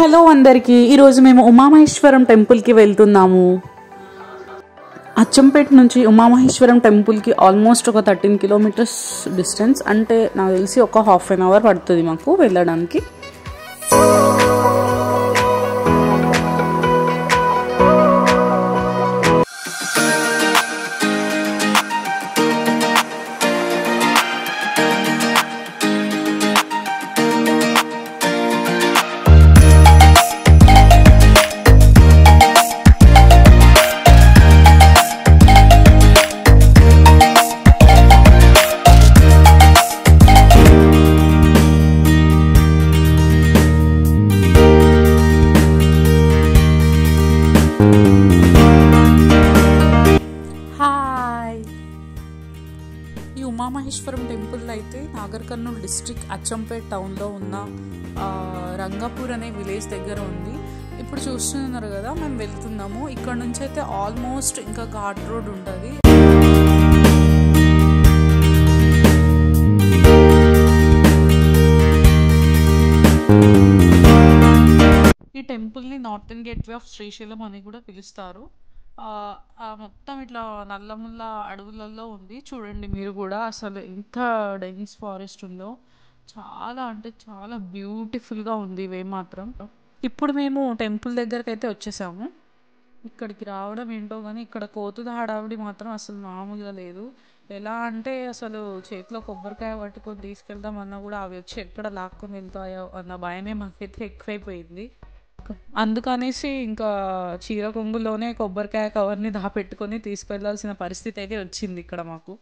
Hello అందరికీ, ఈరోజు మేము ఉమామహేశ్వరం టెంపుల్కి వెళ్తున్నాము. అచ్చంపేట నుంచి ఉమామహేశ్వరం టెంపుల్కి ఆల్మోస్ట్ ఒక 13 కిలోమీటర్స్ డిస్టెన్స్. అంటే నాకు తెలిసి ఒక హాఫ్ అన్ అవర్ పడుతుంది మాకు వెళ్ళడానికి. ఈ ఉమామహేశ్వరం టెంపుల్ అయితే నాగర్ కర్నూల్ డిస్ట్రిక్ట్ అచ్చంపేట్ టౌన్లో ఉన్న రంగాపూర్ అనే విలేజ్ దగ్గర ఉంది. ఇప్పుడు చూస్తున్నారు కదా, మేము వెళ్తున్నాము. ఇక్కడ నుంచి అయితే ఆల్మోస్ట్ ఇంకా ఘాట్ రోడ్ ఉంటుంది. ఈ టెంపుల్ని నార్థన్ గేట్వే ఆఫ్ శ్రీశైలం అని కూడా పిలుస్తారు. మొత్తం ఇట్లా నల్లముల్ల అడవులలో ఉంది. చూడండి మీరు కూడా, అసలు ఎంత డెన్స్ ఫారెస్ట్ ఉందో. చాలా అంటే చాలా బ్యూటిఫుల్గా ఉంది ఇవే మాత్రం. ఇప్పుడు మేము టెంపుల్ దగ్గరకు అయితే వచ్చేసాము. ఇక్కడికి రావడం ఏంటో కానీ ఇక్కడ కోతుల హడావిడి మాత్రం అసలు మామూలుగా లేదు. ఎలా అంటే అసలు చేతిలో కొబ్బరికాయ పట్టుకొని తీసుకెళ్దామన్నా కూడా అవి వచ్చి ఎక్కడ లాక్కొని వెళ్తాయో అన్న భయమే మాకైతే ఎక్కువైపోయింది. అందుకనేసి ఇంకా చీర కొంగులోనే కొబ్బరికాయ కవర్ని దాపెట్టుకొని తీసుకెళ్లాల్సిన పరిస్థితి అయితే వచ్చింది ఇక్కడ మాకు.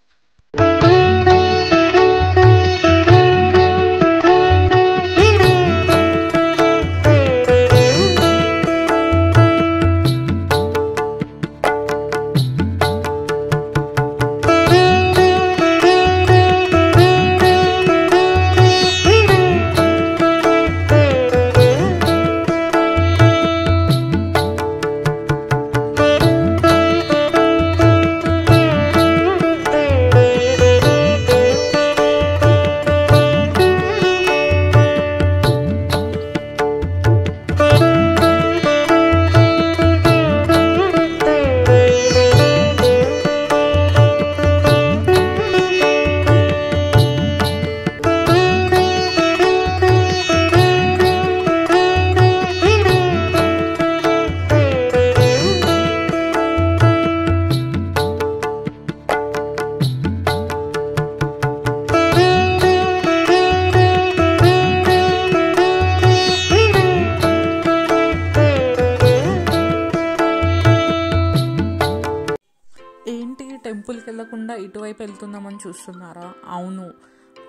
టెంపుల్కి వెళ్ళకుండా ఇటువైపు వెళ్తున్నామని చూస్తున్నారా? అవును,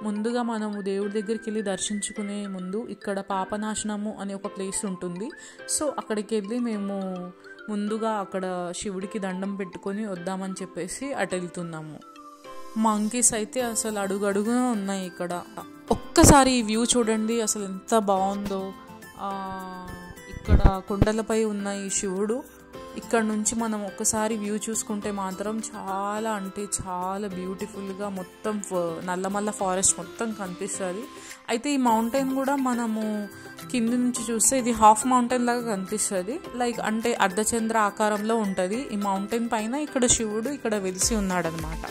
ముందుగా మనము దేవుడి దగ్గరికి వెళ్ళి దర్శించుకునే ముందు ఇక్కడ పాపనాశనము అనే ఒక ప్లేస్ ఉంటుంది. సో అక్కడికి వెళ్ళి మేము ముందుగా అక్కడ శివుడికి దండం పెట్టుకొని వద్దామని చెప్పేసి అటు వెళ్తున్నాము. మంకీస్ అయితే అసలు అడుగడుగునా ఉన్నాయి ఇక్కడ. ఒక్కసారి ఈ వ్యూ చూడండి, అసలు ఎంత బాగుందో. ఇక్కడ కొండలపై ఉన్న ఈ శివుడు, ఇక్కడ నుంచి మనం ఒక్కసారి వ్యూ చూసుకుంటే మాత్రం చాలా అంటే చాలా బ్యూటిఫుల్గా మొత్తం నల్లమల్ల ఫారెస్ట్ మొత్తం కనిపిస్తుంది. అయితే ఈ మౌంటైన్ కూడా మనము కింది నుంచి చూస్తే ఇది హాఫ్ మౌంటైన్ లాగా కనిపిస్తుంది. లైక్ అంటే అర్ధచంద్ర ఆకారంలో ఉంటుంది. ఈ మౌంటైన్ పైన ఇక్కడ శివుడు ఇక్కడ వెలిసి ఉన్నాడనమాట.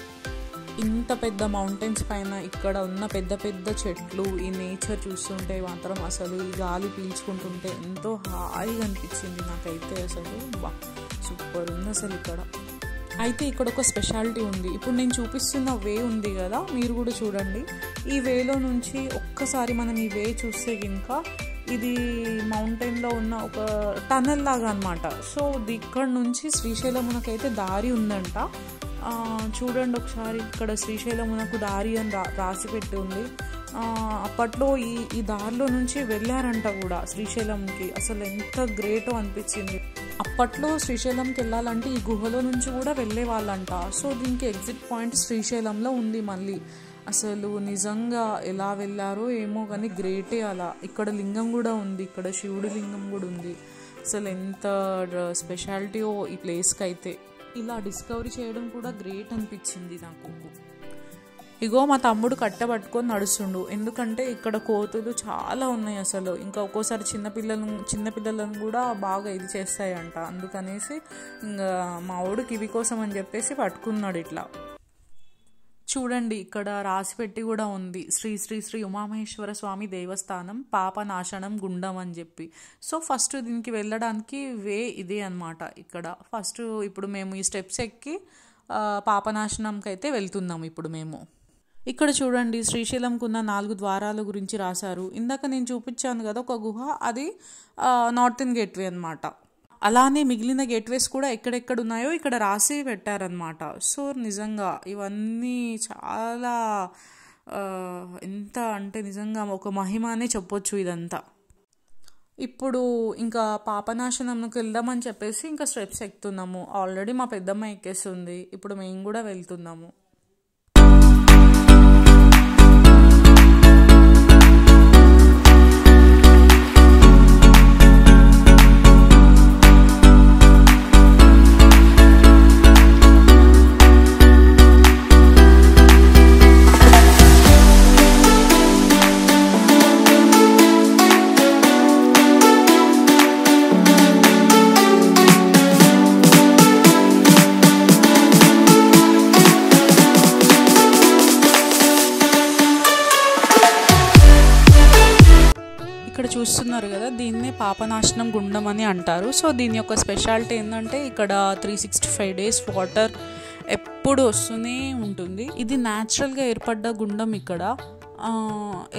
ఇంత పెద్ద మౌంటైన్స్ పైన ఇక్కడ ఉన్న పెద్ద పెద్ద చెట్లు, ఈ నేచర్ చూస్తుంటే మాత్రం అసలు ఈ గాలి పీల్చుకుంటుంటే ఎంతో హాయిగా అనిపించింది నాకైతే. అసలు సూపర్ ఉంది అసలు ఇక్కడ. అయితే ఇక్కడ ఒక స్పెషాలిటీ ఉంది. ఇప్పుడు నేను చూపిస్తున్న వే ఉంది కదా, మీరు కూడా చూడండి. ఈ వేలో నుంచి ఒక్కసారి మనం ఈ వే చూస్తే ఇంకా ఇది మౌంటైన్లో ఉన్న ఒక టనల్ లాగా అనమాట. సో ఇక్కడ నుంచి శ్రీశైలమునకైతే దారి ఉందంట. చూడండి ఒకసారి, ఇక్కడ శ్రీశైలమునకు దారి అని రాసి పెట్టి ఉంది. అప్పట్లో ఈ దారిలో నుంచి వెళ్ళారంట కూడా శ్రీశైలంకి. అసలు ఎంత గ్రేటో అనిపించింది. అప్పట్లో శ్రీశైలంకి వెళ్ళాలంటే ఈ గుహలో నుంచి కూడా వెళ్ళే వాళ్ళంట. సో దీనికి ఎగ్జిట్ పాయింట్ శ్రీశైలంలో ఉంది మళ్ళీ. అసలు నిజంగా ఎలా వెళ్ళారో ఏమో కానీ గ్రేటే అలా. ఇక్కడ లింగం కూడా ఉంది, ఇక్కడ శివుడి లింగం కూడా ఉంది. అసలు ఎంత స్పెషాలిటీయో ఈ ప్లేస్కి అయితే. ఇలా డిస్కవరీ చేయడం కూడా గ్రేట్ అనిపించింది నాకు. ఇగో మా తమ్ముడు కట్టబట్టుకొని నడుస్తుండు, ఎందుకంటే ఇక్కడ కోతులు చాలా ఉన్నాయి అసలు. ఇంకా ఒక్కోసారి చిన్నపిల్లలను కూడా బాగా ఇది చేస్తాయంట. అందుకనేసి ఇంకా మా వాడికి ఇవి కోసం అని చెప్పేసి పట్టుకున్నాడు ఇట్లా. చూడండి ఇక్కడ రాసిపెట్టి కూడా ఉంది, శ్రీ శ్రీ శ్రీ ఉమామహేశ్వర స్వామి దేవస్థానం పాపనాశనం గుండం అని చెప్పి. సో ఫస్ట్ దీనికి వెళ్ళడానికి వే ఇదే అనమాట. ఇక్కడ ఫస్ట్ ఇప్పుడు మేము ఈ స్టెప్స్ ఎక్కి పాపనాశనంకి అయితే వెళ్తున్నాము ఇప్పుడు మేము. ఇక్కడ చూడండి శ్రీశైలంకు ఉన్న 4 ద్వారాల గురించి రాశారు. ఇందాక నేను చూపించాను కదా ఒక గుహ, అది నార్థన్ గేట్వే అనమాట. అలానే మిగిలిన గేట్వేస్ కూడా ఎక్కడెక్కడ ఉన్నాయో ఇక్కడ రాసి పెట్టారనమాట. సో నిజంగా ఇవన్నీ చాలా ఎంత అంటే నిజంగా ఒక మహిమనే చెప్పొచ్చు ఇదంతా. ఇప్పుడు ఇంకా పాపనాశనంకి వెళ్దామని చెప్పేసి ఇంకా స్టెప్స్ ఎక్కుతున్నాము. ఆల్రెడీ మా పెద్దమ్మ ఎక్కేస్తుంది, ఇప్పుడు మేము కూడా వెళ్తున్నాము. ఇక్కడ చూస్తున్నారు కదా, దీన్నే పాపనాశనం గుండం అని అంటారు. సో దీని యొక్క స్పెషాలిటీ ఏంటంటే ఇక్కడ 365 days వాటర్ ఎప్పుడు వస్తూనే ఉంటుంది. ఇది న్యాచురల్గా ఏర్పడ్డ గుండం ఇక్కడ.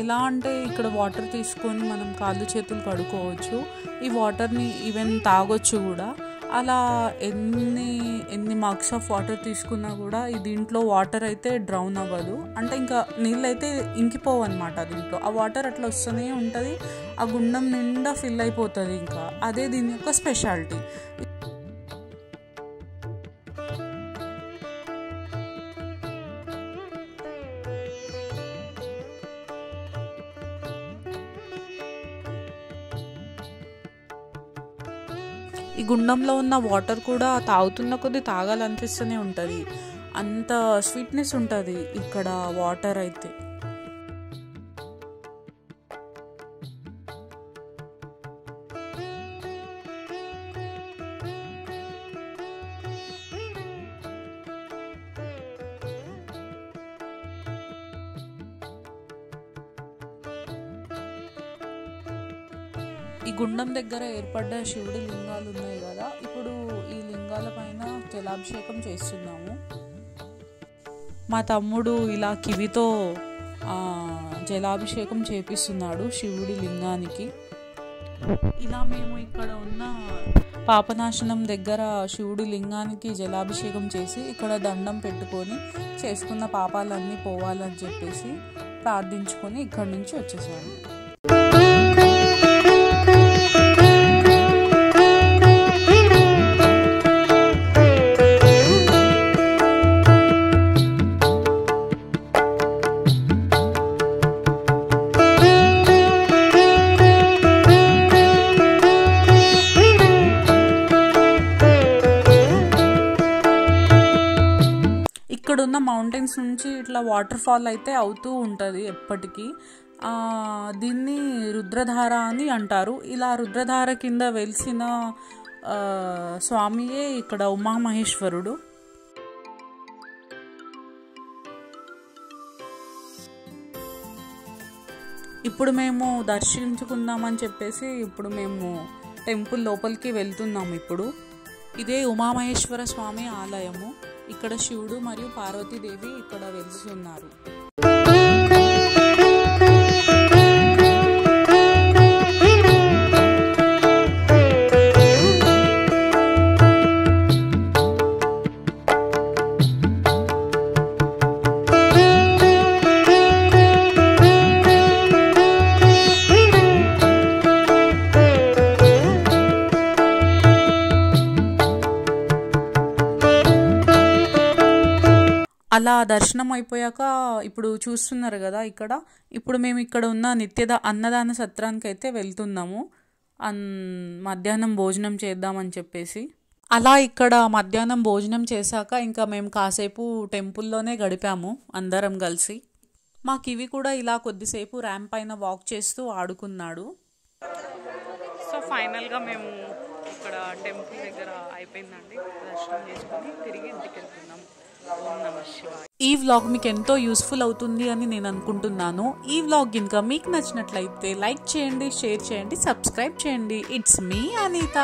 ఎలా అంటే ఇక్కడ వాటర్ తీసుకొని మనం కాళ్ళు చేతులు కడుక్కోవచ్చు, ఈ వాటర్ని ఈవెన్ తాగొచ్చు కూడా. అలా ఎన్ని మగ్స్ ఆఫ్ వాటర్ తీసుకున్నా కూడా దీంట్లో వాటర్ అయితే డ్రౌన్ అవ్వదు, అంటే ఇంకా నీళ్ళు అయితే ఇంకిపోవు అనమాట దీంట్లో. ఆ వాటర్ అట్లా వస్తూనే ఉంటుంది, ఆ గుండం నిండా ఫిల్ అయిపోతుంది. ఇంకా అదే దీని యొక్క స్పెషాలిటీ. ఈ గుండంలో ఉన్న వాటర్ కూడా తాగుతున్న కొద్దీ తాగాలనిపిస్తూనే ఉంటుంది, అంత స్వీట్నెస్ ఉంటుంది ఇక్కడ వాటర్ అయితే. ఈ గుండం దగ్గర ఏర్పడ్డ శివుడి లింగాలు ఉన్నాయి కదా, ఇప్పుడు ఈ లింగాల పైన జలాభిషేకం చేస్తున్నాము. మా తమ్ముడు ఇలా కివితో జలాభిషేకం చేపిస్తున్నాడు శివుడి లింగానికి. ఇలా మేము ఇక్కడ ఉన్న పాపనాశనం దగ్గర శివుడి లింగానికి జలాభిషేకం చేసి ఇక్కడ దండం పెట్టుకొని చేసుకున్న పాపాలన్నీ పోవాలని చెప్పేసి ప్రార్థించుకొని ఇక్కడి నుంచి వచ్చేసాము. ఇక్కడున్న మౌంటైన్స్ నుంచి ఇట్లా వాటర్ ఫాల్ అయితే అవుతూ ఉంటుంది ఎప్పటికీ. దీన్ని రుద్రధార అని అంటారు. ఇలా రుద్రధార కింద వెలిసిన స్వామియే ఇక్కడ ఉమామహేశ్వరుడు. ఇప్పుడు మేము దర్శించుకుందామని చెప్పేసి ఇప్పుడు మేము టెంపుల్ లోపలికి వెళ్తున్నాము. ఇప్పుడు ఇదే ఉమామహేశ్వర స్వామి ఆలయము. ఇక్కడ శివుడు మరియు పార్వతీదేవి ఇక్కడ వెలిసి ఉన్నారు. అలా దర్శనం అయిపోయాక ఇప్పుడు చూస్తున్నారు కదా ఇక్కడ, ఇప్పుడు మేము ఇక్కడ ఉన్న అన్నదాన సత్రానికి అయితే వెళ్తున్నాము. మధ్యాహ్నం భోజనం చేద్దామని చెప్పేసి. అలా ఇక్కడ మధ్యాహ్నం భోజనం చేశాక ఇంకా మేము కాసేపు టెంపుల్లోనే గడిపాము అందరం కలిసి. మా కివి కూడా ఇలా కొద్దిసేపు ర్యాంప్ పైన వాక్ చేస్తూ ఆడుకున్నాడు. సో ఫైనల్గా మేము ఇక్కడ టెంపుల్ దగ్గర అయిపోయిందండి, దర్శనం చేసుకుని తిరిగి ఇంటికి వెళ్తున్నాం. ఓం నమః శివాయ. ఈ వ్లాగ్ మీకు ఎంతో యూస్ఫుల్ అవుతుంది అని నేను అనుకుంటున్నాను. ఈ వ్లాగ్ ఇంకా మీకు నచ్చినట్లయితే లైక్ చేయండి, షేర్ చేయండి, సబ్స్క్రైబ్ చేయండి. It's me Anitha.